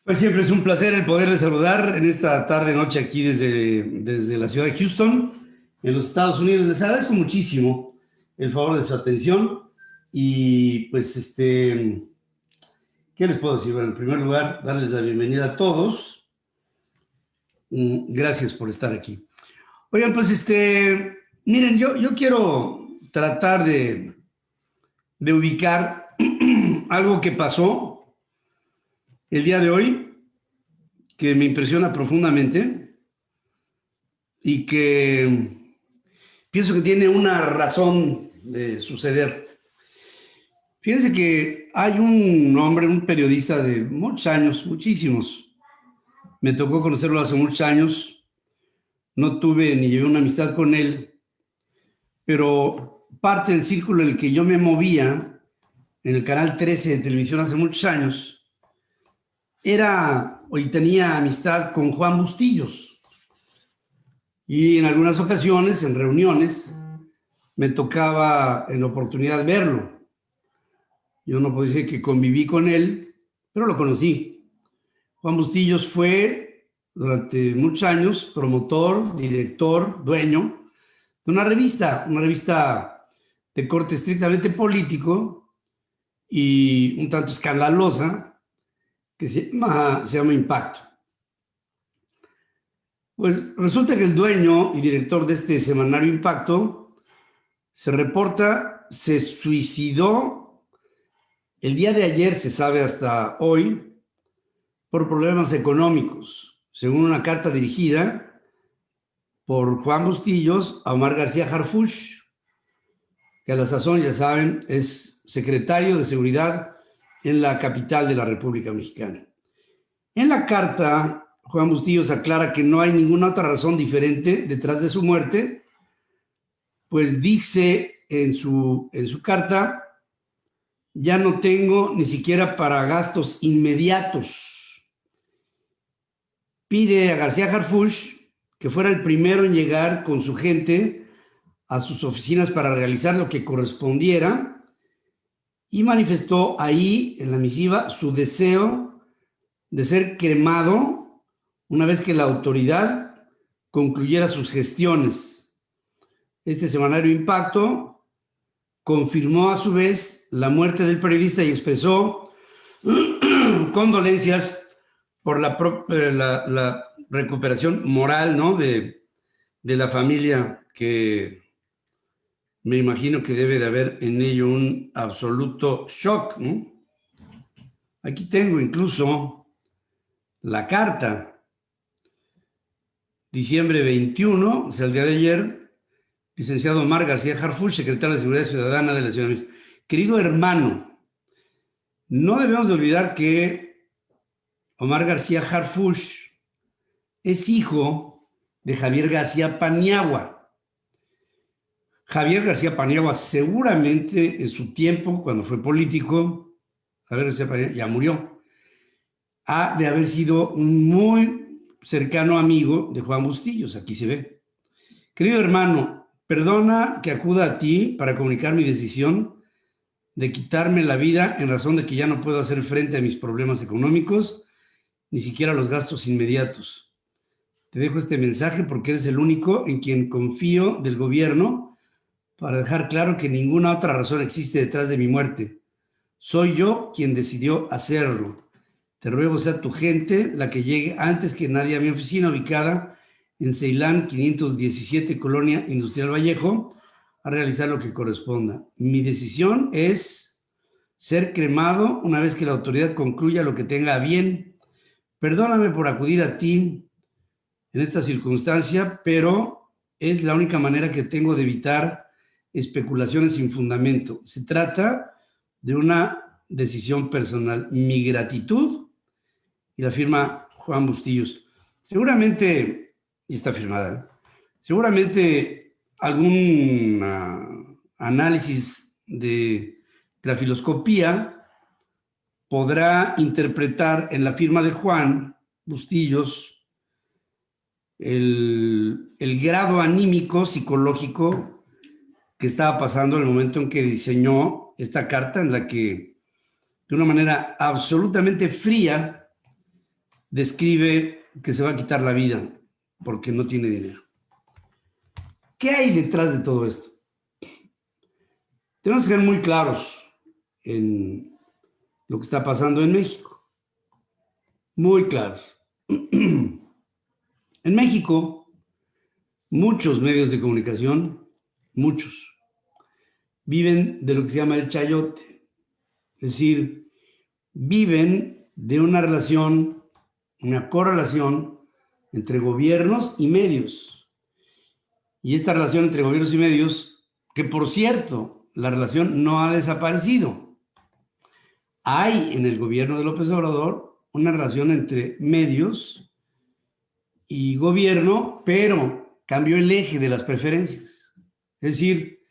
Pues siempre es un placer el poderle saludar en esta tarde-noche aquí desde la ciudad de Houston, en los Estados Unidos. Les agradezco muchísimo el favor de su atención y pues ¿qué les puedo decir? Bueno, en primer lugar, darles la bienvenida a todos. Gracias por estar aquí. Oigan, pues miren, yo quiero tratar de ubicar algo que pasó el día de hoy, que me impresiona profundamente y que pienso que tiene una razón de suceder. Fíjense que hay un hombre, un periodista de muchos años, muchísimos. Me tocó conocerlo hace muchos años. No tuve ni llevé una amistad con él, pero parte del círculo en el que yo me movía en el canal 13 de televisión hace muchos años tenía amistad con Juan Bustillos. Y en algunas ocasiones, en reuniones, me tocaba en la oportunidad verlo. Yo no puedo decir que conviví con él, pero lo conocí. Juan Bustillos fue durante muchos años promotor, director, dueño de una revista de corte estrictamente político y un tanto escandalosa que se llama Impacto. Pues resulta que el dueño y director de este semanario Impacto se suicidó el día de ayer, se sabe hasta hoy, por problemas económicos, según una carta dirigida por Juan Bustillos a Omar García Harfuch, que a la sazón, ya saben, es secretario de Seguridad en la capital de la República Mexicana. En la carta, Juan Bustillos aclara que no hay ninguna otra razón diferente detrás de su muerte, pues dice en su carta: ya no tengo ni siquiera para gastos inmediatos. Pide a García Harfuch que fuera el primero en llegar con su gente a sus oficinas para realizar lo que correspondiera y manifestó ahí en la misiva su deseo de ser cremado una vez que la autoridad concluyera sus gestiones. Este semanario Impacto confirmó a su vez la muerte del periodista y expresó condolencias por la recuperación moral, ¿no?, de la familia, que me imagino que debe de haber en ello un absoluto shock, ¿no? Aquí tengo incluso la carta, diciembre 21, o sea, el día de ayer, licenciado Omar García Harfuch, secretario de Seguridad Ciudadana de la Ciudad de México. Querido hermano, no debemos de olvidar que Omar García Harfuch es hijo de Javier García Paniagua. Javier García Paniagua seguramente en su tiempo, cuando fue político, Javier García Paniagua ya murió, ha de haber sido un muy cercano amigo de Juan Bustillos. Aquí se ve. Querido hermano, perdona que acuda a ti para comunicar mi decisión de quitarme la vida en razón de que ya no puedo hacer frente a mis problemas económicos, ni siquiera a los gastos inmediatos. Te dejo este mensaje porque eres el único en quien confío del gobierno para dejar claro que ninguna otra razón existe detrás de mi muerte. Soy yo quien decidió hacerlo. Te ruego sea tu gente la que llegue antes que nadie a mi oficina ubicada en Ceilán 517, Colonia Industrial Vallejo, a realizar lo que corresponda. Mi decisión es ser cremado una vez que la autoridad concluya lo que tenga a bien. Perdóname por acudir a ti en esta circunstancia, pero es la única manera que tengo de evitar especulaciones sin fundamento. Se trata de una decisión personal. Mi gratitud, y la firma Juan Bustillos. Seguramente, y está firmada, seguramente algún análisis de la filosofía podrá interpretar en la firma de Juan Bustillos el grado anímico, psicológico que estaba pasando en el momento en que diseñó esta carta, en la que de una manera absolutamente fría describe que se va a quitar la vida porque no tiene dinero. ¿Qué hay detrás de todo esto? Tenemos que ser muy claros en lo que está pasando en México. Muy claros. En México, muchos medios de comunicación, muchos, viven de lo que se llama el chayote. Es decir, viven de una relación, una correlación entre gobiernos y medios. Y esta relación entre gobiernos y medios, que por cierto, la relación no ha desaparecido. Hay en el gobierno de López Obrador una relación entre medios y gobierno, pero cambió el eje de las preferencias. Es decir,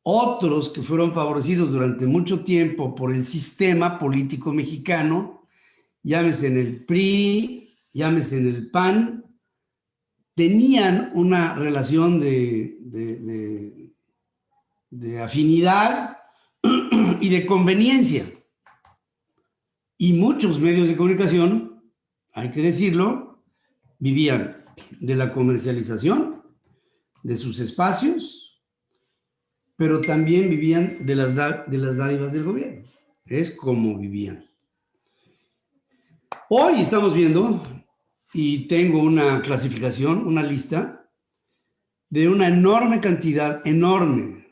otros que fueron favorecidos durante mucho tiempo por el sistema político mexicano, llámese en el PRI, llámese en el PAN, tenían una relación de afinidad y de conveniencia. Y muchos medios de comunicación, hay que decirlo, vivían de la comercialización de sus espacios, pero también vivían de las dádivas del gobierno. Es como vivían. Hoy estamos viendo, y tengo una clasificación, una lista, de una enorme cantidad, enorme,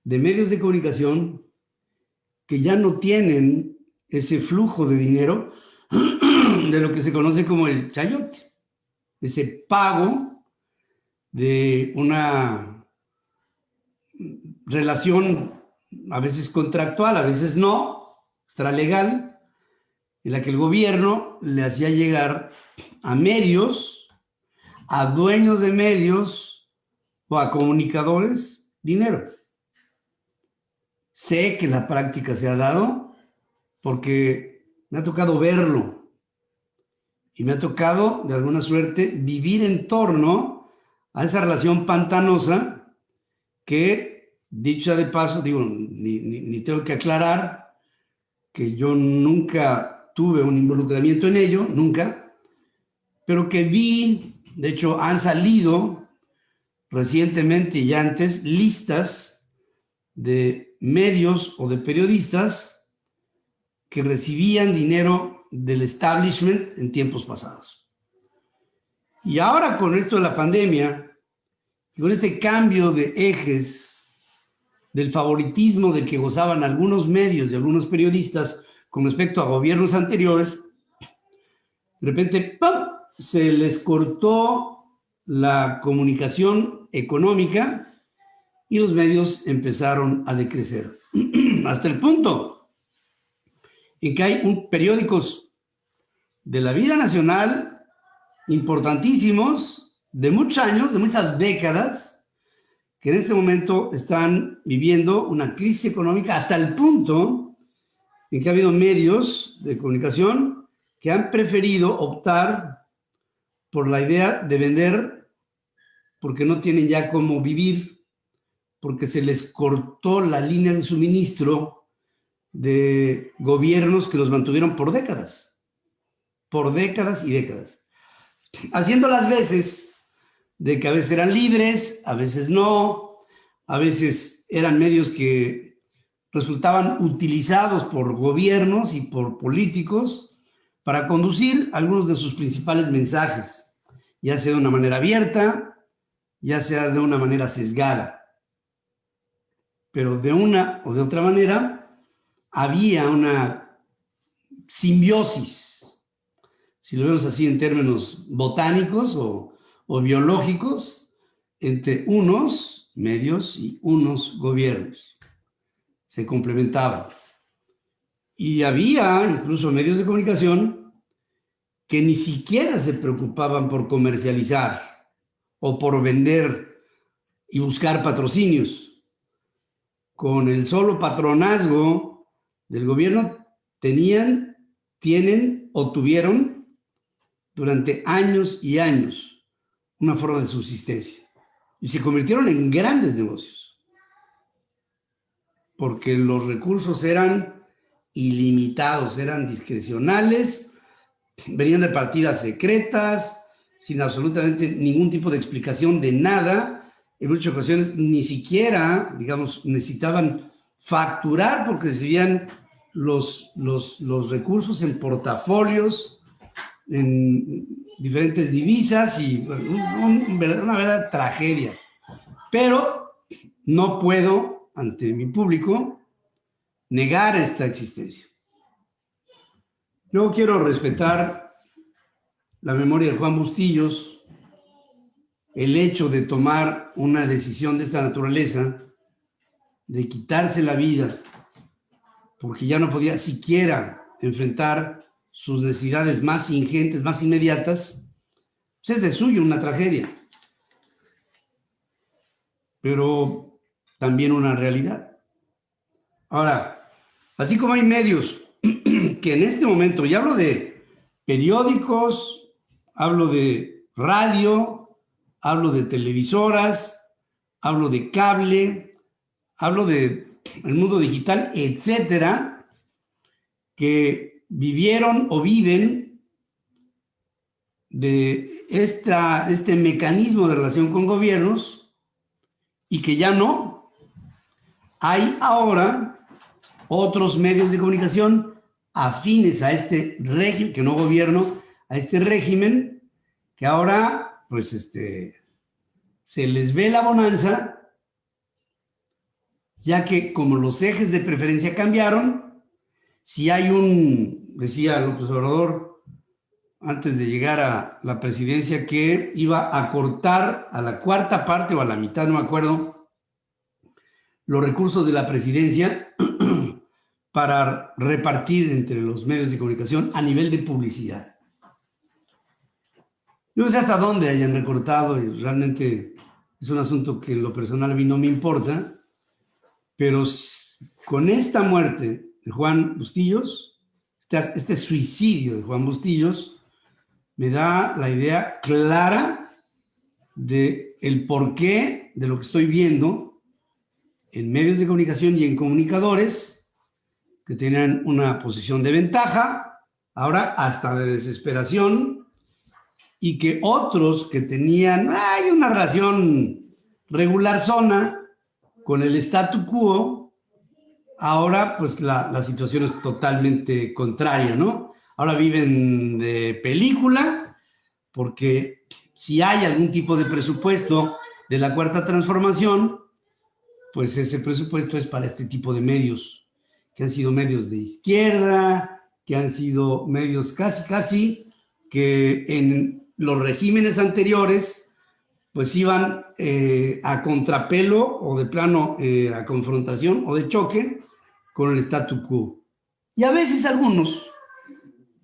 de medios de comunicación que ya no tienen ese flujo de dinero de lo que se conoce como el chayote, ese pago de una relación a veces contractual, a veces no, extralegal, en la que el gobierno le hacía llegar a medios, a dueños de medios o a comunicadores dinero. Sé que la práctica se ha dado porque me ha tocado verlo y me ha tocado, de alguna suerte, vivir en torno a esa relación pantanosa que, dicho sea de paso, digo, ni tengo que aclarar que yo nunca tuve un involucramiento en ello, nunca, pero que vi, de hecho, han salido recientemente y antes listas de medios o de periodistas que recibían dinero del establishment en tiempos pasados. Y ahora con esto de la pandemia, con este cambio de ejes del favoritismo de que gozaban algunos medios y algunos periodistas con respecto a gobiernos anteriores, de repente, ¡pam!, se les cortó la comunicación económica y los medios empezaron a decrecer. Hasta el punto en que hay periódicos de la vida nacional importantísimos, de muchos años, de muchas décadas, que en este momento están viviendo una crisis económica hasta el punto en que ha habido medios de comunicación que han preferido optar por la idea de vender porque no tienen ya cómo vivir, porque se les cortó la línea de suministro de gobiernos que los mantuvieron por décadas y décadas, haciendo las veces de que a veces eran libres, a veces no, a veces eran medios que resultaban utilizados por gobiernos y por políticos para conducir algunos de sus principales mensajes, ya sea de una manera abierta, ya sea de una manera sesgada. Pero de una o de otra manera había una simbiosis, si lo vemos así en términos botánicos o biológicos, entre unos medios y unos gobiernos. Se complementaban. Y había incluso medios de comunicación que ni siquiera se preocupaban por comercializar o por vender y buscar patrocinios. Con el solo patronazgo del gobierno tienen o tuvieron durante años y años una forma de subsistencia y se convirtieron en grandes negocios porque los recursos eran ilimitados, eran discrecionales venían de partidas secretas, sin absolutamente ningún tipo de explicación de nada. En muchas ocasiones ni siquiera, digamos, necesitaban facturar porque recibían los recursos en portafolios, en diferentes divisas y una verdadera tragedia. Pero no puedo, ante mi público, negar esta existencia. Luego quiero respetar la memoria de Juan Bustillos, el hecho de tomar una decisión de esta naturaleza, de quitarse la vida, porque ya no podía siquiera enfrentar sus necesidades más ingentes, más inmediatas, pues es de suyo una tragedia, pero también una realidad. Ahora, así como hay medios que en este momento, y hablo de periódicos, hablo de radio, hablo de televisoras, hablo de cable, hablo de el mundo digital, etcétera, que vivieron o viven de este mecanismo de relación con gobiernos y que ya no. Hay ahora otros medios de comunicación afines a este régimen, que no gobierno, a este régimen, que ahora, pues, se les ve la bonanza, ya que como los ejes de preferencia cambiaron, si hay decía López Obrador, antes de llegar a la presidencia, que iba a cortar a la cuarta parte o a la mitad, no me acuerdo, los recursos de la presidencia para repartir entre los medios de comunicación a nivel de publicidad. Yo no sé hasta dónde hayan recortado y realmente es un asunto que en lo personal a mí no me importa, pero con esta muerte de Juan Bustillos, este suicidio de Juan Bustillos, me da la idea clara de el porqué de lo que estoy viendo en medios de comunicación y en comunicadores que tenían una posición de ventaja, ahora hasta de desesperación, y que otros que tenían una relación regular zona con el statu quo, ahora pues la situación es totalmente contraria, ¿no? Ahora viven de película, porque si hay algún tipo de presupuesto de la Cuarta Transformación, pues ese presupuesto es para este tipo de medios, que han sido medios de izquierda, que han sido medios casi que en los regímenes anteriores pues iban a contrapelo o de plano a confrontación o de choque con el statu quo. Y a veces algunos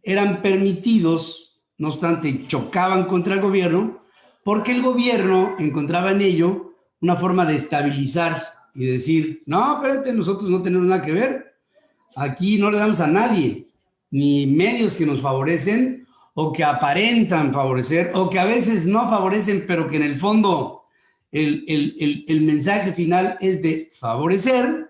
eran permitidos, no obstante, chocaban contra el gobierno, porque el gobierno encontraba en ello una forma de estabilizar y decir, no, espérate, nosotros no tenemos nada que ver, aquí no le damos a nadie, ni medios que nos favorecen o que aparentan favorecer, o que a veces no favorecen, pero que en el fondo el mensaje final es de favorecer,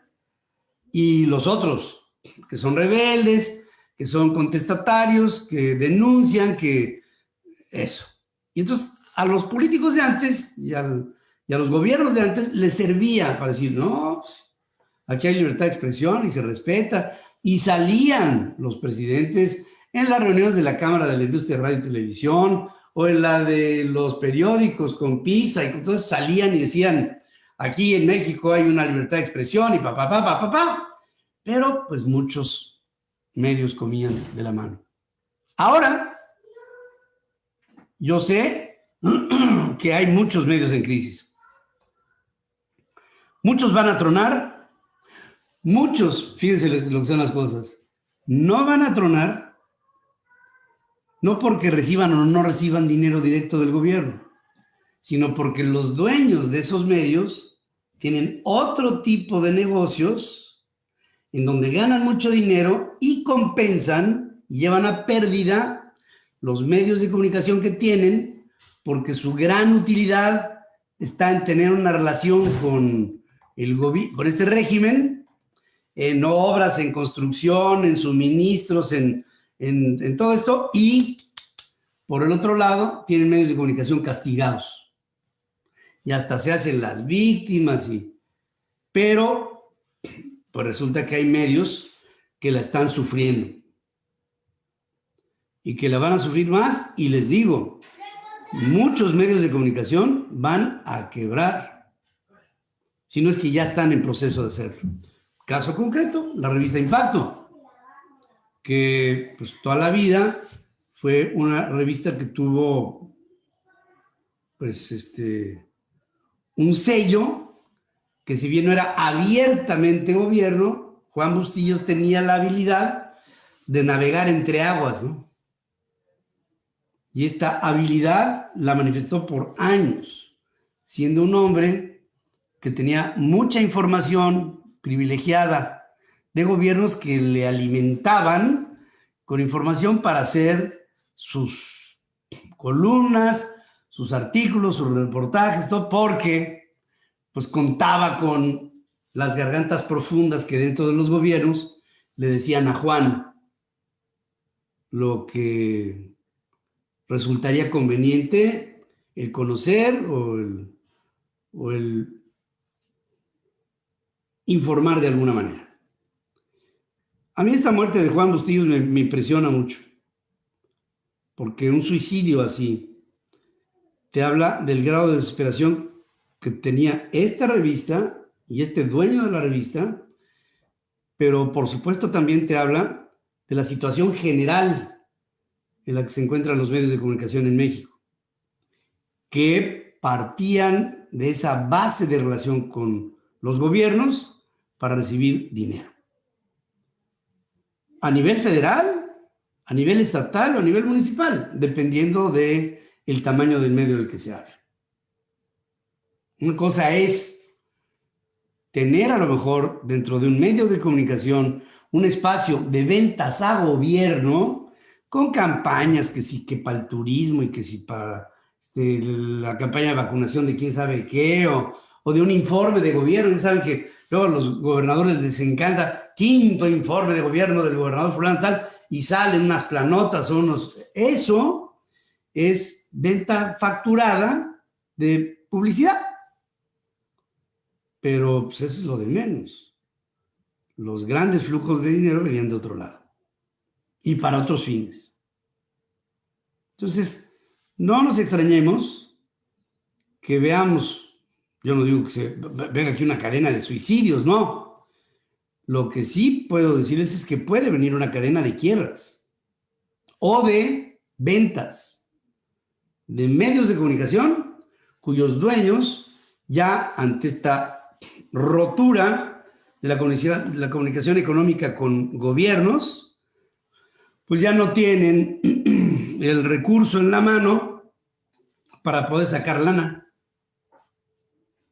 y los otros, que son rebeldes, que son contestatarios, que denuncian, que eso. Y entonces a los políticos de antes y a los gobiernos de antes les servía para decir, no, aquí hay libertad de expresión y se respeta. Y salían los presidentes en las reuniones de la Cámara de la Industria de Radio y Televisión o en la de los periódicos con pizza, y entonces salían y decían, aquí en México hay una libertad de expresión y pero pues muchos medios comían de la mano. Ahora, yo sé que hay muchos medios en crisis. Muchos van a tronar, muchos, fíjense lo que son las cosas, no van a tronar, no porque reciban o no reciban dinero directo del gobierno, sino porque los dueños de esos medios tienen otro tipo de negocios en donde ganan mucho dinero y compensan y llevan a pérdida los medios de comunicación que tienen, porque su gran utilidad está en tener una relación con este régimen, en obras, en construcción, en suministros, en en todo esto, y por el otro lado tienen medios de comunicación castigados y hasta se hacen las víctimas, pero pues resulta que hay medios que la están sufriendo y que la van a sufrir más, y les digo, muchos medios de comunicación van a quebrar, si no es que ya están en proceso de hacerlo. Caso concreto, la revista Impacto, que pues toda la vida fue una revista que tuvo pues un sello que, si bien no era abiertamente gobierno, Juan Bustillos tenía la habilidad de navegar entre aguas, ¿no? Y esta habilidad la manifestó por años, siendo un hombre que tenía mucha información privilegiada de gobiernos que le alimentaban con información para hacer sus columnas, sus artículos, sus reportajes, todo, porque pues contaba con las gargantas profundas que dentro de los gobiernos le decían a Juan lo que resultaría conveniente el conocer o el informar de alguna manera. A mí esta muerte de Juan Bustillos me impresiona mucho, porque un suicidio así te habla del grado de desesperación que tenía esta revista y este dueño de la revista, pero por supuesto también te habla de la situación general en la que se encuentran los medios de comunicación en México, que partían de esa base de relación con los gobiernos para recibir dinero. A nivel federal, a nivel estatal o a nivel municipal, dependiendo del tamaño del medio del que se habla. Una cosa es tener a lo mejor dentro de un medio de comunicación un espacio de ventas a gobierno con campañas que sí, que para el turismo y que sí para la campaña de vacunación de quién sabe qué, o de un informe de gobierno. Ya saben que luego a los gobernadores les encanta, quinto informe de gobierno del gobernador fulano tal, y salen unas planotas o unos... Eso es venta facturada de publicidad. Pero pues eso es lo de menos. Los grandes flujos de dinero venían de otro lado y para otros fines. Entonces, no nos extrañemos que veamos, yo no digo que se venga aquí una cadena de suicidios, no. Lo que sí puedo decirles es que puede venir una cadena de quiebras o de ventas de medios de comunicación cuyos dueños, ya ante esta rotura de la comunicación económica con gobiernos, pues ya no tienen el recurso en la mano para poder sacar lana.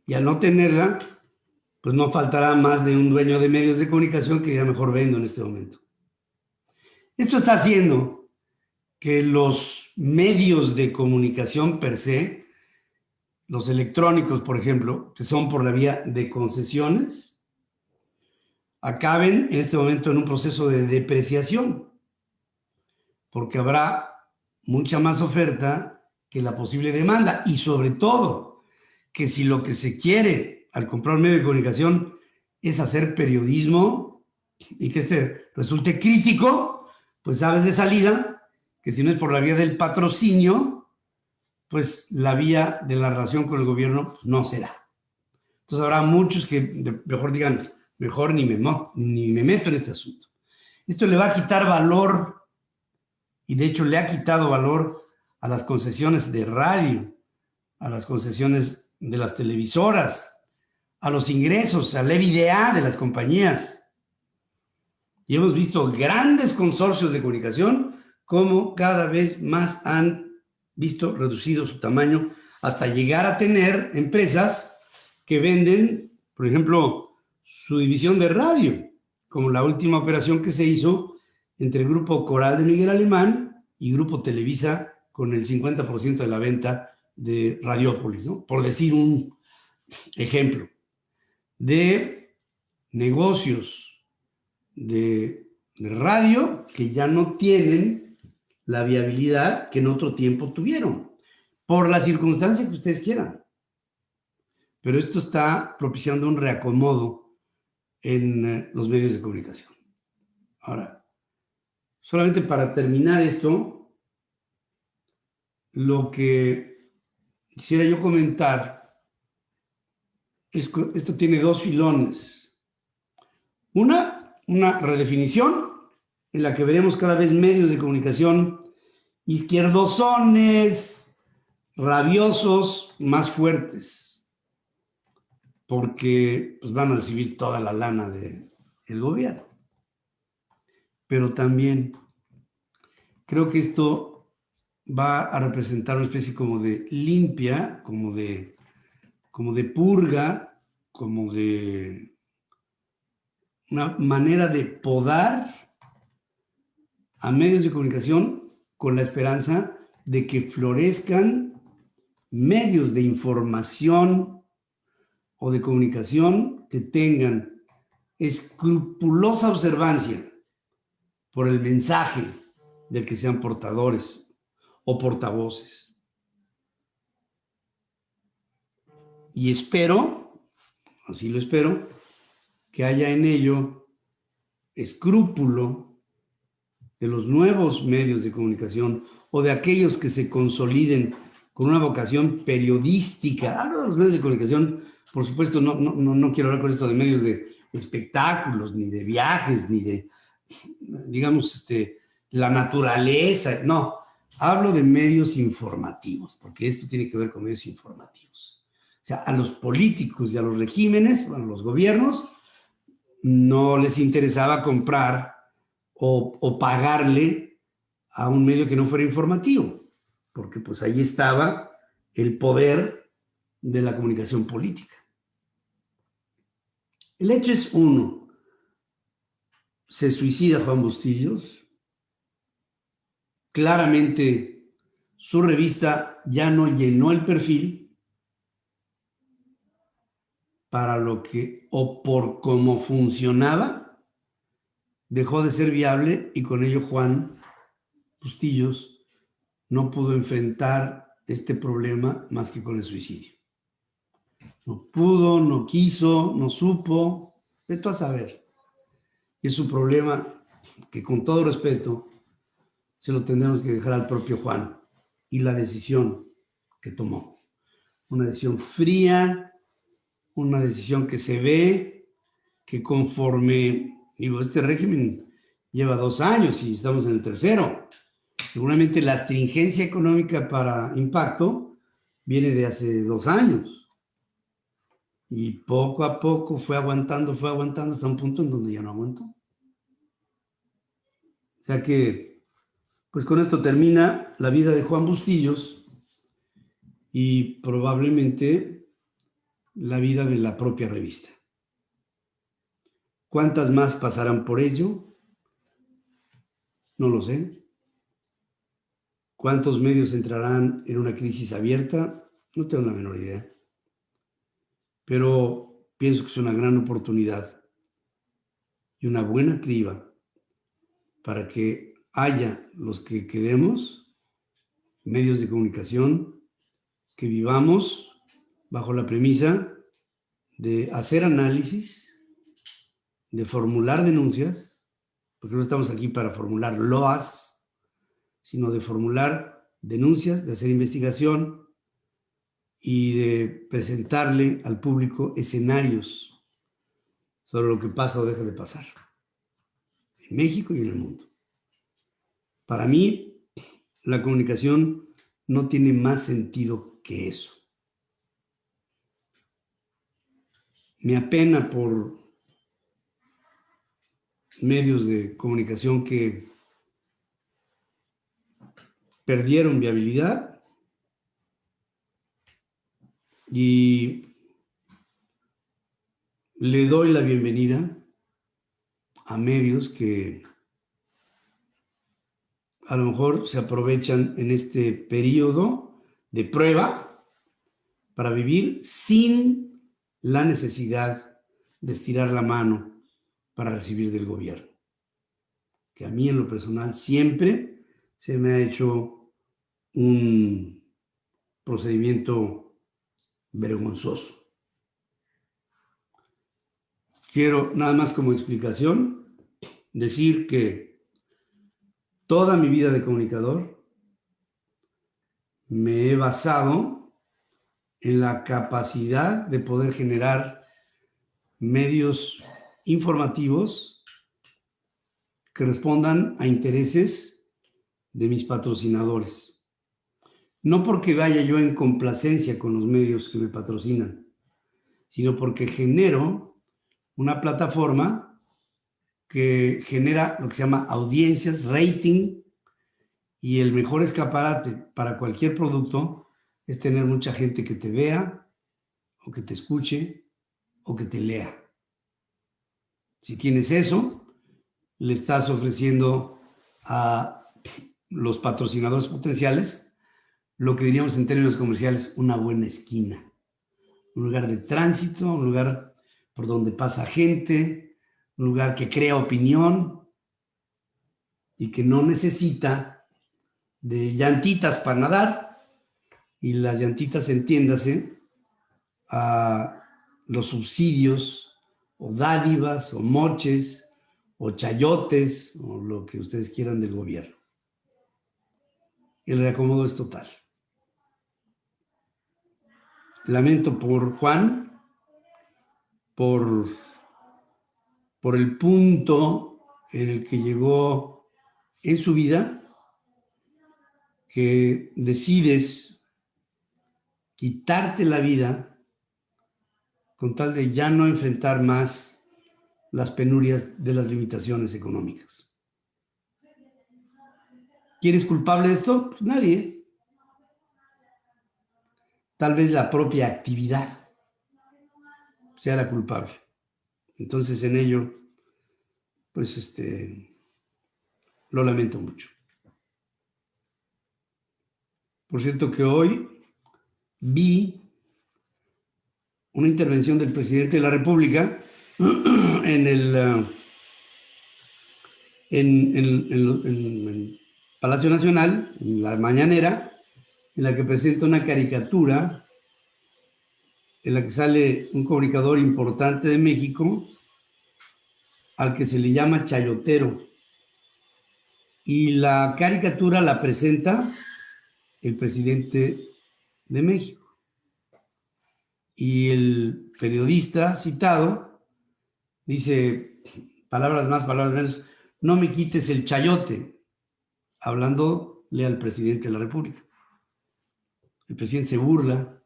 Y al no tenerla, pues no faltará más de un dueño de medios de comunicación que ya mejor vendo en este momento. Esto está haciendo que los medios de comunicación per se, los electrónicos, por ejemplo, que son por la vía de concesiones, acaben en este momento en un proceso de depreciación, porque habrá mucha más oferta que la posible demanda, y sobre todo que si lo que se quiere al comprar un medio de comunicación es hacer periodismo y que resulte crítico, pues sabes de salida que si no es por la vía del patrocinio, pues la vía de la relación con el gobierno pues no será. Entonces habrá muchos que mejor digan, mejor ni me meto en este asunto. Esto le va a quitar valor, y de hecho le ha quitado valor a las concesiones de radio, a las concesiones de las televisoras, a los ingresos, al EBITDA de las compañías. Y hemos visto grandes consorcios de comunicación como cada vez más han visto reducido su tamaño hasta llegar a tener empresas que venden, por ejemplo, su división de radio, como la última operación que se hizo entre el Grupo Coral de Miguel Alemán y Grupo Televisa, con el 50% de la venta de Radiópolis, ¿no? Por decir un ejemplo de negocios, de de radio que ya no tienen la viabilidad que en otro tiempo tuvieron, por la circunstancia que ustedes quieran. Pero esto está propiciando un reacomodo en los medios de comunicación. Ahora, solamente para terminar esto, lo que quisiera yo comentar es que esto tiene dos filones. Una redefinición en la que veremos cada vez medios de comunicación izquierdosones, rabiosos, más fuertes, porque pues, van a recibir toda la lana del gobierno. Pero también creo que esto va a representar una especie como de limpia, como de purga, como de una manera de podar a medios de comunicación con la esperanza de que florezcan medios de información o de comunicación que tengan escrupulosa observancia por el mensaje del que sean portadores o portavoces. Y espero, así lo espero, que haya en ello escrúpulo de los nuevos medios de comunicación o de aquellos que se consoliden con una vocación periodística. Hablo de los medios de comunicación, por supuesto, no quiero hablar con esto de medios de espectáculos, ni de viajes, ni de, digamos, la naturaleza. No, hablo de medios informativos, porque esto tiene que ver con medios informativos. O sea, a los políticos y a los regímenes, bueno, los gobiernos, no les interesaba comprar o pagarle a un medio que no fuera informativo, porque pues ahí estaba el poder de la comunicación política. El hecho es uno, se suicida Juan Bustillos, claramente su revista ya no llenó el perfil para lo que o por cómo funcionaba, dejó de ser viable y con ello Juan Bustillos no pudo enfrentar este problema más que con el suicidio. No pudo, no quiso, no supo, vete a saber. Y es un problema que con todo respeto se lo tendremos que dejar al propio Juan y la decisión que tomó. Una decisión fría, una decisión que se ve que conforme, digo, este régimen lleva 2 años y estamos en el tercero. Seguramente la astringencia económica para impacto viene de hace 2 años. Y poco a poco fue aguantando hasta un punto en donde ya no aguantó. O sea que, pues con esto termina la vida de Juan Bustillos y probablemente la vida de la propia revista. ¿Cuántas más pasarán por ello? No lo sé. ¿Cuántos medios entrarán en una crisis abierta? No tengo la menor idea. Pero pienso que es una gran oportunidad y una buena criba para que haya los que queremos medios de comunicación que vivamos bajo la premisa de hacer análisis, de formular denuncias, porque no estamos aquí para formular loas, sino de formular denuncias, de hacer investigación y de presentarle al público escenarios sobre lo que pasa o deja de pasar en México y en el mundo. Para mí, la comunicación no tiene más sentido que eso. Me apena por medios de comunicación que perdieron viabilidad y le doy la bienvenida a medios que a lo mejor se aprovechan en este periodo de prueba para vivir sin la necesidad de estirar la mano para recibir del gobierno. que a mí en lo personal siempre se me ha hecho un procedimiento vergonzoso. Quiero nada más como explicación decir que toda mi vida de comunicador me he basado en la capacidad de poder generar medios informativos que respondan a intereses de mis patrocinadores. No porque vaya yo en complacencia con los medios que me patrocinan, sino porque genero una plataforma que genera lo que se llama audiencias, rating, y el mejor escaparate para cualquier producto es tener mucha gente que te vea o que te escuche o que te lea. Si tienes eso, le estás ofreciendo a los patrocinadores potenciales lo que diríamos en términos comerciales una buena esquina, un lugar de tránsito, un lugar por donde pasa gente, un lugar que crea opinión y que no necesita de llantitas para nadar, y las llantitas, entiéndase, a los subsidios o dádivas o moches o chayotes o lo que ustedes quieran del gobierno. El reacomodo es total. Lamento por Juan, por el punto en el que llegó en su vida, que decides quitarte la vida con tal de ya no enfrentar más las penurias de las limitaciones económicas. ¿Quién es culpable de esto? Pues nadie. Tal vez la propia actividad sea la culpable. Entonces en ello, pues lo lamento mucho. Por cierto que hoy vi una intervención del presidente de la República en el Palacio Nacional, en la mañanera, en la que presenta una caricatura en la que sale un comunicador importante de México al que se le llama chayotero. Y la caricatura la presenta el presidente de México. Y el periodista citado dice, palabras más, palabras menos, no me quites el chayote, hablándole al presidente de la República. El presidente se burla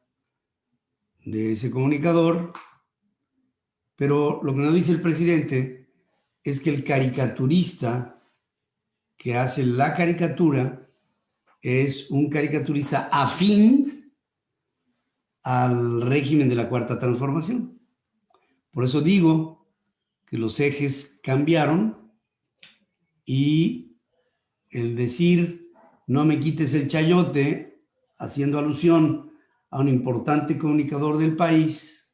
de ese comunicador, pero lo que nos dice el presidente es que el caricaturista que hace la caricatura es un caricaturista afín al régimen de la Cuarta Transformación. Por eso digo que los ejes cambiaron y el decir no me quites el chayote, haciendo alusión a un importante comunicador del país,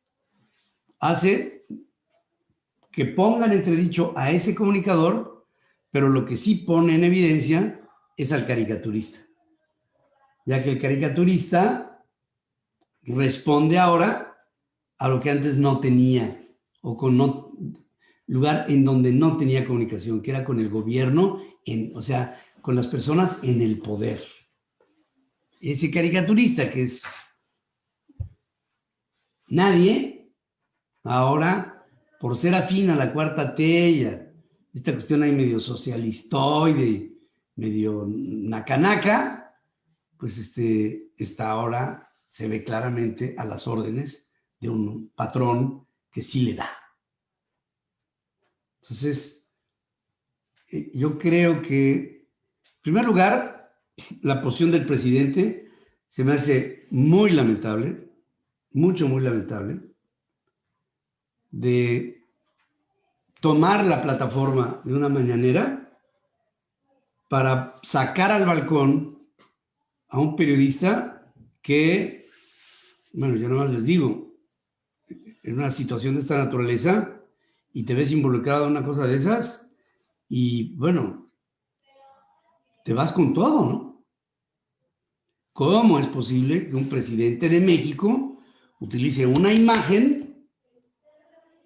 hace que pongan entredicho a ese comunicador, pero lo que sí pone en evidencia es al caricaturista, ya que el caricaturista responde ahora a lo que antes no tenía, o con lugar en donde no tenía comunicación, que era con el gobierno, o sea, con las personas en el poder. Ese caricaturista que es nadie, ahora, por ser afín a la cuarta T y a esta cuestión ahí medio socialistoide, medio nacanaca, pues está ahora, se ve claramente a las órdenes de un patrón que sí le da. Entonces, yo creo que, en primer lugar, la posición del presidente se me hace muy lamentable, muy lamentable, de tomar la plataforma de una mañanera para sacar al balcón a un periodista que, bueno, yo nada más les digo, en una situación de esta naturaleza y te ves involucrado en una cosa de esas y, bueno, te vas con todo, ¿no? ¿Cómo es posible que un presidente de México utilice una imagen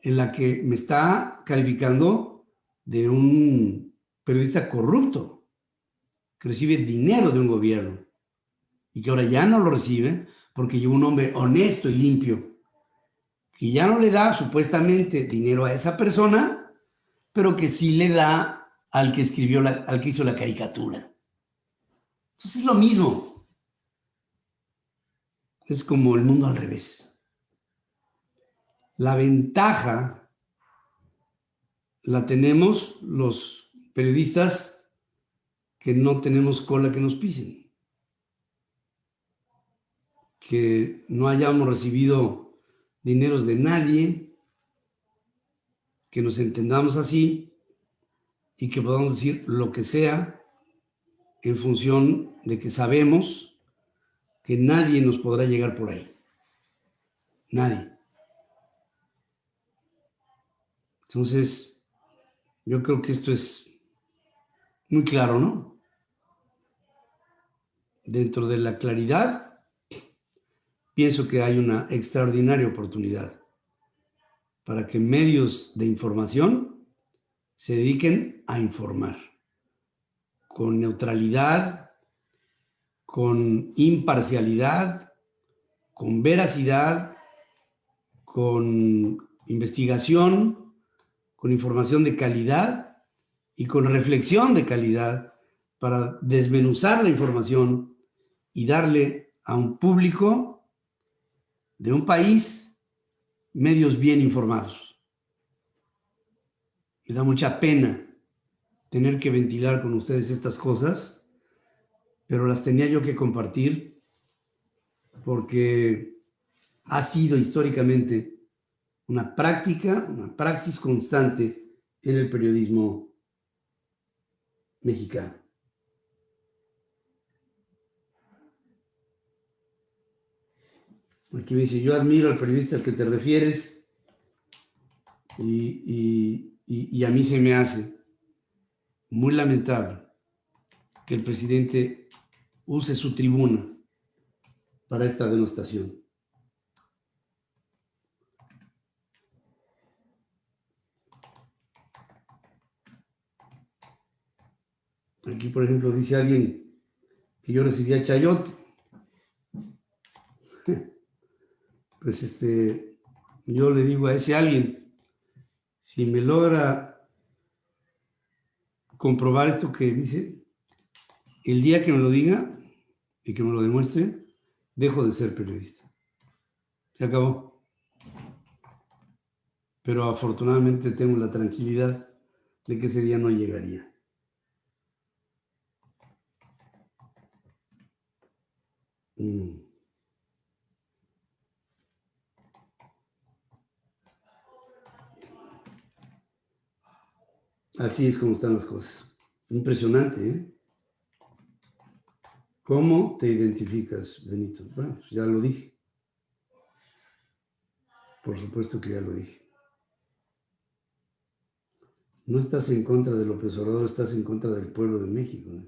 en la que me está calificando de un periodista corrupto que recibe dinero de un gobierno y que ahora ya no lo recibe porque llegó un hombre honesto y limpio que ya no le da supuestamente dinero a esa persona, pero que sí le da al que escribió, al que hizo la caricatura? Entonces es lo mismo. Es como el mundo al revés. La ventaja la tenemos los periodistas que no tenemos cola que nos pisen, que no hayamos recibido dineros de nadie, que nos entendamos así y que podamos decir lo que sea en función de que sabemos que nadie nos podrá llegar por ahí. Nadie. Entonces, yo creo que esto es muy claro, ¿no? Dentro de la claridad, pienso que hay una extraordinaria oportunidad para que medios de información se dediquen a informar con neutralidad, con imparcialidad, con veracidad, con investigación, con información de calidad y con reflexión de calidad para desmenuzar la información y darle a un público de un país medios bien informados. Me da mucha pena tener que ventilar con ustedes estas cosas, pero las tenía yo que compartir porque ha sido históricamente una práctica, una praxis constante en el periodismo mexicano. Aquí me dice, yo admiro al periodista al que te refieres y a mí se me hace muy lamentable que el presidente use su tribuna para esta denostación. Aquí, por ejemplo, dice alguien que yo recibía chayote. Pues yo le digo a ese alguien, si me logra comprobar esto que dice, el día que me lo diga y que me lo demuestre, dejo de ser periodista. Se acabó. Pero afortunadamente tengo la tranquilidad de que ese día no llegaría. Así es como están las cosas. Impresionante, ¿eh? ¿Cómo te identificas, Benito? Bueno, pues ya lo dije. Por supuesto que ya lo dije. No estás en contra de López Obrador, estás en contra del pueblo de México, ¿eh?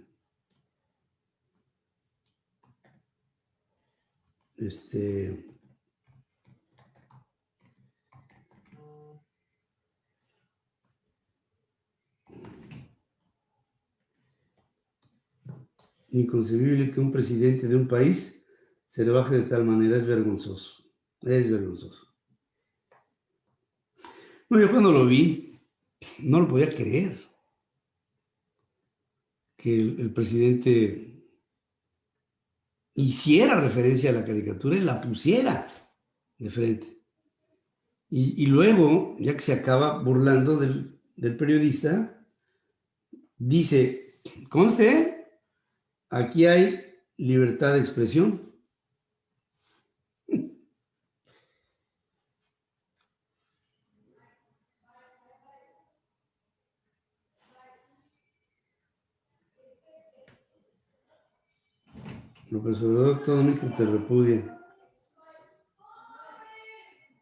Inconcebible que un presidente de un país se le baje de tal manera, es vergonzoso. Es vergonzoso. No, yo cuando lo vi, no lo podía creer que el presidente hiciera referencia a la caricatura y la pusiera de frente. Y luego, ya que se acaba burlando del periodista, dice, conste, aquí hay libertad de expresión. López Obrador, todo México te repudia.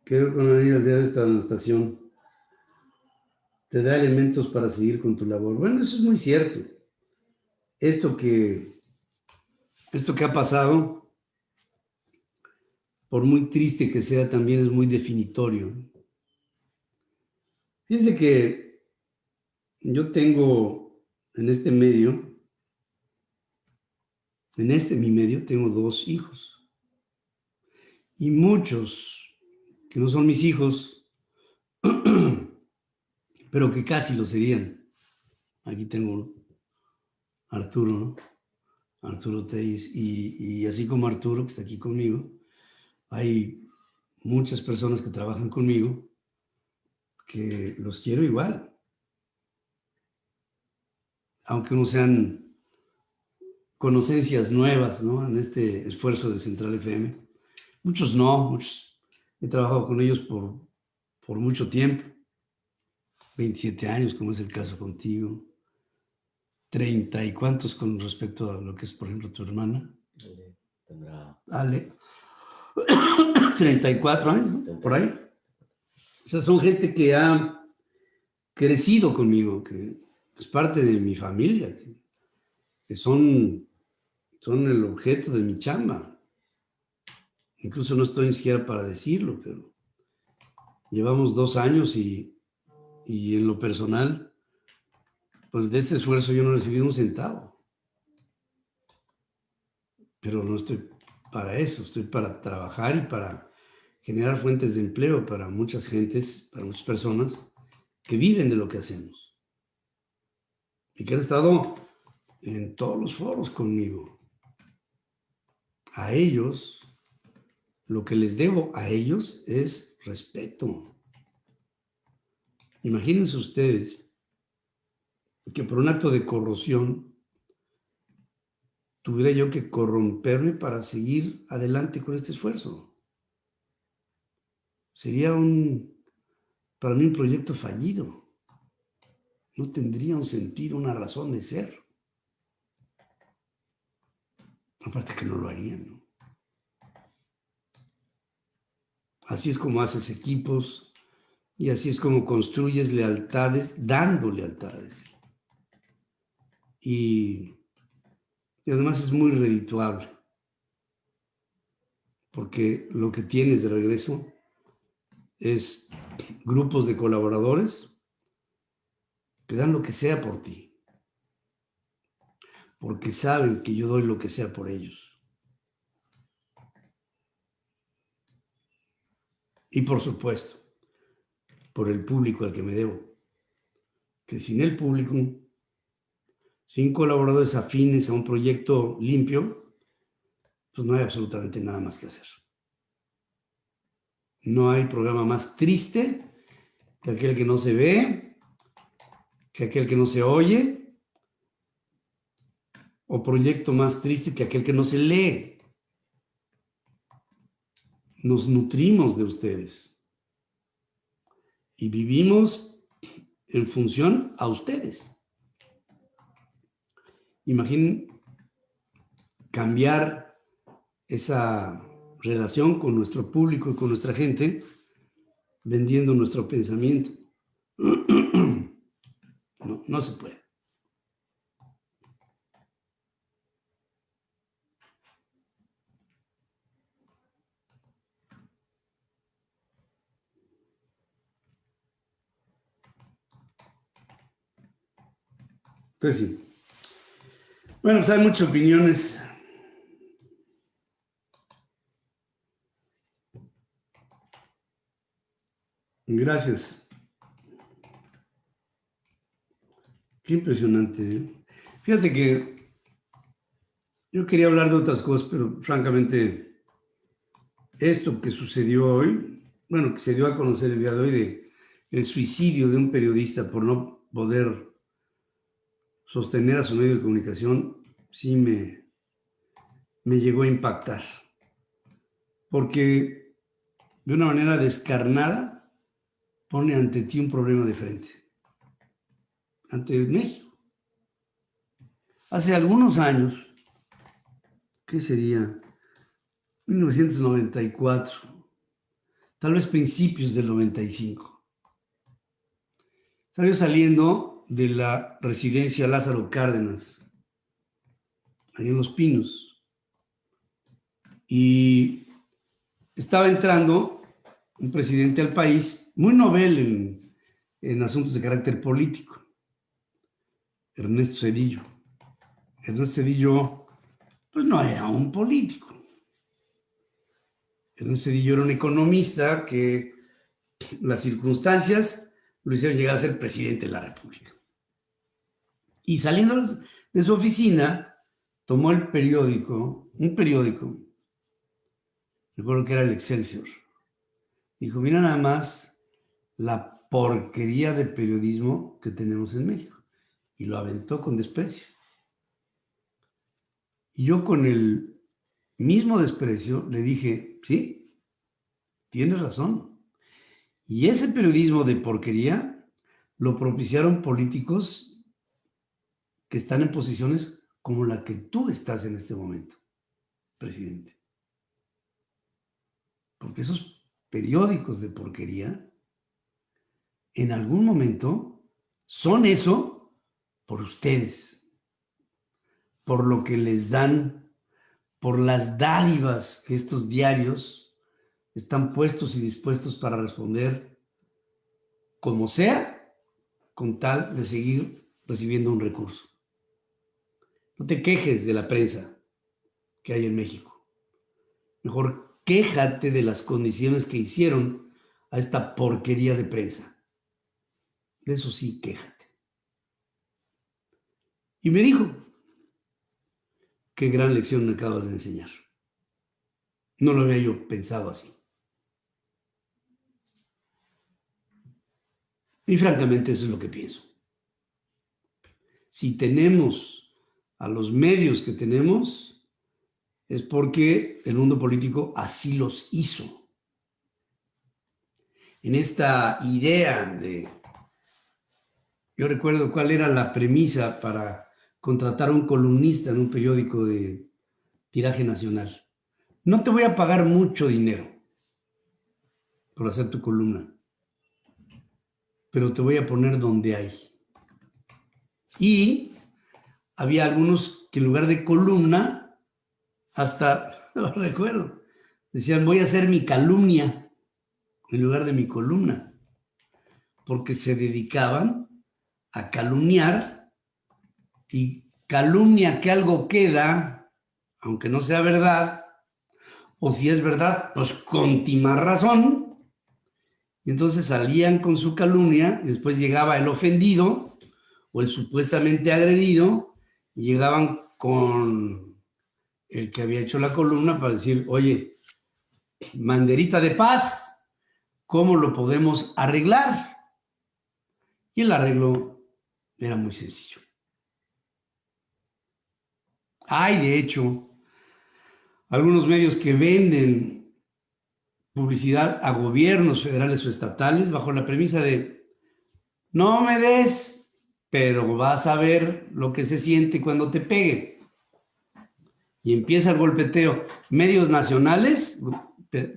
Quedo con la idea de esta demostración. Te da elementos para seguir con tu labor. Bueno, eso es muy cierto. esto que ha pasado, por muy triste que sea, también es muy definitorio. Fíjense que yo tengo en este medio, mi medio, tengo 2 hijos. Y muchos que no son mis hijos, pero que casi lo serían. Aquí tengo uno, Arturo, ¿no? Arturo Telles. Y así como Arturo, que está aquí conmigo, hay muchas personas que trabajan conmigo que los quiero igual. Aunque no sean conocencias nuevas, ¿no? En este esfuerzo de Central FM. Muchos no, muchos he trabajado con ellos por mucho tiempo. 27 años, como es el caso contigo. 30 y cuántos con respecto a lo que es, por ejemplo, tu hermana. Tendrá... Ale. 34 años, ¿no? Por ahí. O sea, son gente que ha crecido conmigo, que es parte de mi familia, que son el objeto de mi chamba. Incluso no estoy ni siquiera para decirlo, pero llevamos 2 años y en lo personal, pues de este esfuerzo yo no recibí un centavo. Pero no estoy para eso, estoy para trabajar y para generar fuentes de empleo para muchas gentes, para muchas personas que viven de lo que hacemos y que han estado en todos los foros conmigo. A ellos, lo que les debo a ellos es respeto. Imagínense ustedes que por un acto de corrupción tuviera yo que corromperme para seguir adelante con este esfuerzo. Sería para mí un proyecto fallido. No tendría un sentido, una razón de ser. Aparte que no lo harían, ¿no? Así es como haces equipos y así es como construyes lealtades, dando lealtades. Y además es muy redituable, porque lo que tienes de regreso es grupos de colaboradores que dan lo que sea por ti, porque saben que yo doy lo que sea por ellos. Y por supuesto, por el público al que me debo, que sin el público, sin colaboradores afines a un proyecto limpio, pues no hay absolutamente nada más que hacer. No hay programa más triste que aquel que no se ve, que aquel que no se oye, o proyecto más triste que aquel que no se lee. Nos nutrimos de ustedes y vivimos en función a ustedes. Imaginen cambiar esa relación con nuestro público y con nuestra gente vendiendo nuestro pensamiento. No, no se puede. Pues sí. Bueno, pues hay muchas opiniones. Gracias. Qué impresionante, ¿eh? Fíjate que yo quería hablar de otras cosas, pero francamente, esto que sucedió hoy, bueno, que se dio a conocer el día de hoy de el suicidio de un periodista por no poder sostener a su medio de comunicación, sí me llegó a impactar. Porque de una manera descarnada pone ante ti un problema de frente, ante México. Hace algunos años, ¿qué sería? 1994, tal vez principios del 95. Estaba yo saliendo de la residencia Lázaro Cárdenas ahí en Los Pinos. Y estaba entrando un presidente al país, muy novel en asuntos de carácter político, Ernesto Zedillo. Ernesto Zedillo, pues no era un político. Ernesto Zedillo era un economista que las circunstancias lo hicieron llegar a ser presidente de la República. Y saliendo de su oficina, tomó el periódico, un periódico, recuerdo que era el Excelsior. Dijo, mira nada más la porquería de periodismo que tenemos en México. Y lo aventó con desprecio. Y yo con el mismo desprecio le dije, sí, tienes razón. Y ese periodismo de porquería lo propiciaron políticos que están en posiciones como la que tú estás en este momento, presidente. Porque esos periódicos de porquería, en algún momento, son eso por ustedes, por lo que les dan, por las dádivas que estos diarios están puestos y dispuestos para responder como sea, con tal de seguir recibiendo un recurso. No te quejes de la prensa que hay en México. Mejor quéjate de las condiciones que hicieron a esta porquería de prensa. De eso sí, quéjate. Y me dijo, qué gran lección me acabas de enseñar. No lo había yo pensado así. Y francamente eso es lo que pienso. Si tenemos a los medios que tenemos, es porque el mundo político así los hizo. En esta idea de... Yo recuerdo cuál era la premisa para contratar a un columnista en un periódico de tiraje nacional. No te voy a pagar mucho dinero por hacer tu columna, pero te voy a poner donde hay. Y había algunos que en lugar de columna, hasta, no recuerdo, decían voy a hacer mi calumnia en lugar de mi columna, porque se dedicaban a calumniar, y calumnia que algo queda, aunque no sea verdad, o si es verdad, pues con timar razón. Y entonces salían con su calumnia y después llegaba el ofendido o el supuestamente agredido y llegaban con el que había hecho la columna para decir, oye, banderita de paz, ¿cómo lo podemos arreglar? Y el arreglo era muy sencillo. Hay, de hecho, algunos medios que venden publicidad a gobiernos federales o estatales bajo la premisa de no me des, pero vas a ver lo que se siente cuando te pegue. Y empieza el golpeteo. Medios nacionales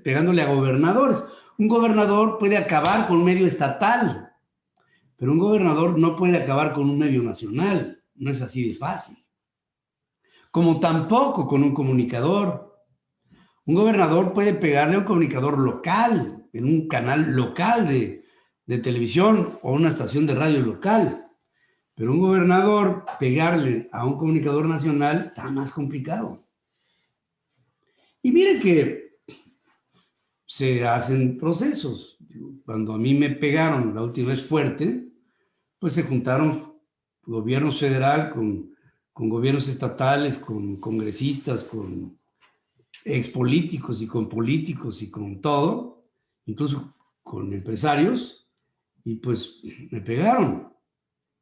pegándole a gobernadores. Un gobernador puede acabar con un medio estatal, pero un gobernador no puede acabar con un medio nacional. No es así de fácil. Como tampoco con un comunicador. Un gobernador puede pegarle a un comunicador local, en un canal local de televisión o una estación de radio local. Pero un gobernador pegarle a un comunicador nacional está más complicado. Y miren que se hacen procesos. Cuando a mí me pegaron la última vez fuerte, pues se juntaron gobiernos federal con gobiernos estatales, con congresistas, con expolíticos y con todo, incluso con empresarios, y pues me pegaron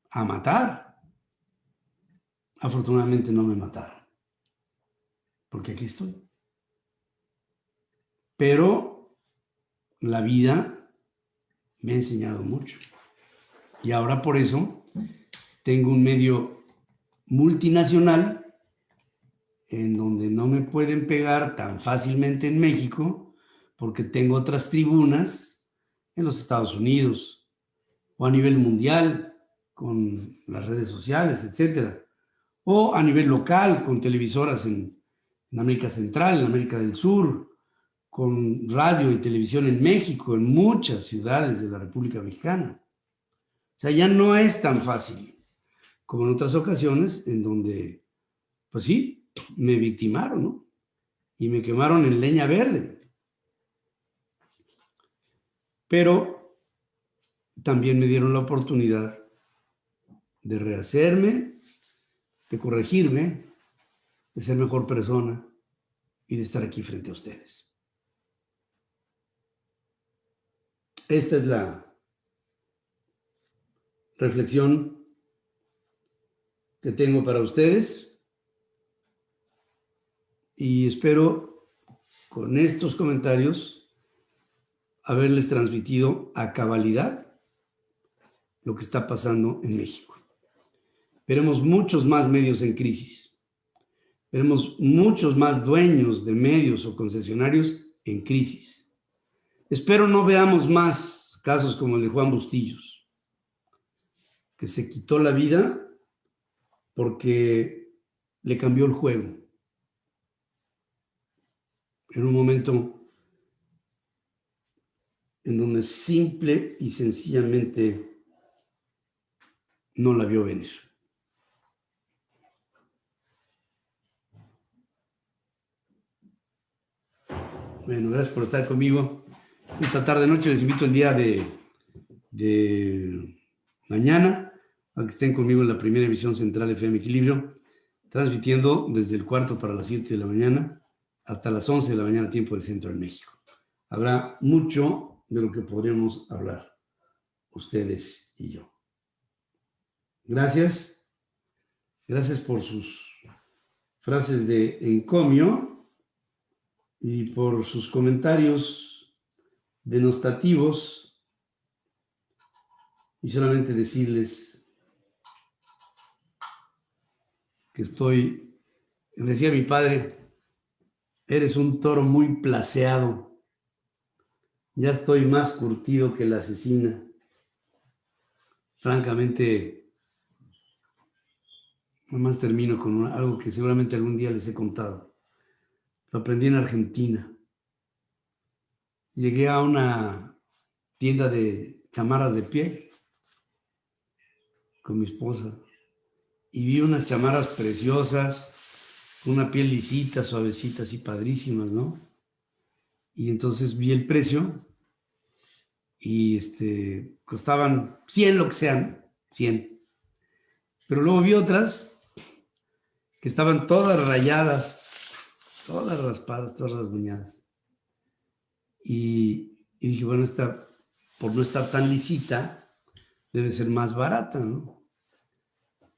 a matar. Afortunadamente no me mataron, porque aquí estoy. Pero la vida me ha enseñado mucho. Y ahora por eso tengo un medio multinacional en donde no me pueden pegar tan fácilmente en México, porque tengo otras tribunas en los Estados Unidos o a nivel mundial con las redes sociales, etcétera. o a nivel local, con televisoras en América Central, en América del Sur, con radio y televisión en México, en muchas ciudades de la República Mexicana. O sea, ya no es tan fácil como en otras ocasiones en donde, pues sí, me victimaron, ¿no? Y me quemaron en leña verde. Pero también me dieron la oportunidad de rehacerme, de corregirme, de ser mejor persona y de estar aquí frente a ustedes. Esta es la reflexión que tengo para ustedes y espero con estos comentarios haberles transmitido a cabalidad lo que está pasando en México. Veremos muchos más medios en crisis. Veremos muchos más dueños de medios o concesionarios en crisis. Espero no veamos más casos como el de Juan Bustillos, que se quitó la vida porque le cambió el juego. En un momento en donde simple y sencillamente no la vio venir. Bueno, gracias por estar conmigo. Esta tarde-noche les invito el día de mañana a que estén conmigo en la primera emisión central FM Equilibrio, transmitiendo desde el cuarto para las 7 de la mañana hasta las 11 de la mañana, tiempo del centro de México. Habrá mucho de lo que podremos hablar, ustedes y yo. Gracias. Gracias por sus frases de encomio y por sus comentarios denostativos. Y solamente decirles que decía mi padre, eres un toro muy placeado. Ya estoy más curtido que la asesina. Francamente, nomás termino con algo que seguramente algún día les he contado. Lo aprendí en Argentina. Llegué a una tienda de chamarras de piel con mi esposa y vi unas chamarras preciosas, con una piel lisita, suavecita, así padrísimas, ¿no? Y entonces vi el precio y costaban 100, lo que sean, 100. Pero luego vi otras que estaban todas rayadas, todas raspadas, todas rasguñadas. Y dije, bueno, esta, por no estar tan lisita, debe ser más barata, ¿no?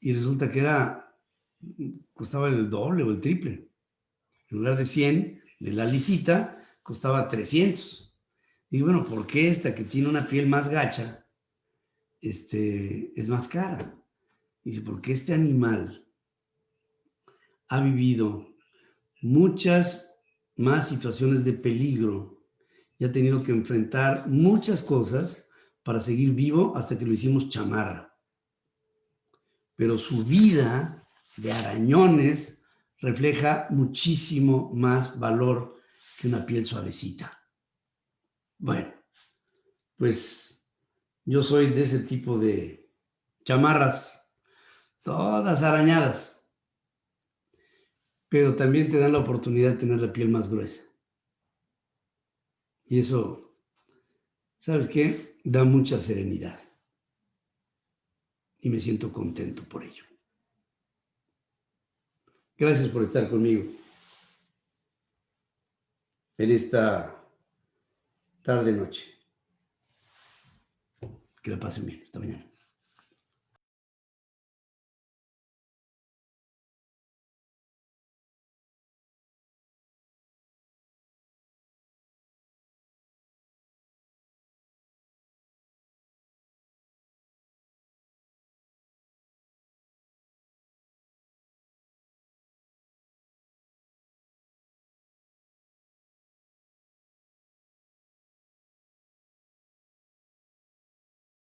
Y resulta que costaba el doble o el triple. En lugar de 100, de la lisita, costaba 300. Digo, bueno, ¿por qué esta que tiene una piel más gacha es más cara? Dice, porque este animal ha vivido muchas más situaciones de peligro y ha tenido que enfrentar muchas cosas para seguir vivo hasta que lo hicimos chamarra. Pero su vida de arañones refleja muchísimo más valor que una piel suavecita. Bueno, pues yo soy de ese tipo de chamarras, todas arañadas, pero también te dan la oportunidad de tener la piel más gruesa. Y eso, ¿sabes qué? Da mucha serenidad. Y me siento contento por ello. Gracias por estar conmigo en esta tarde-noche. Que la pasen bien. Hasta mañana.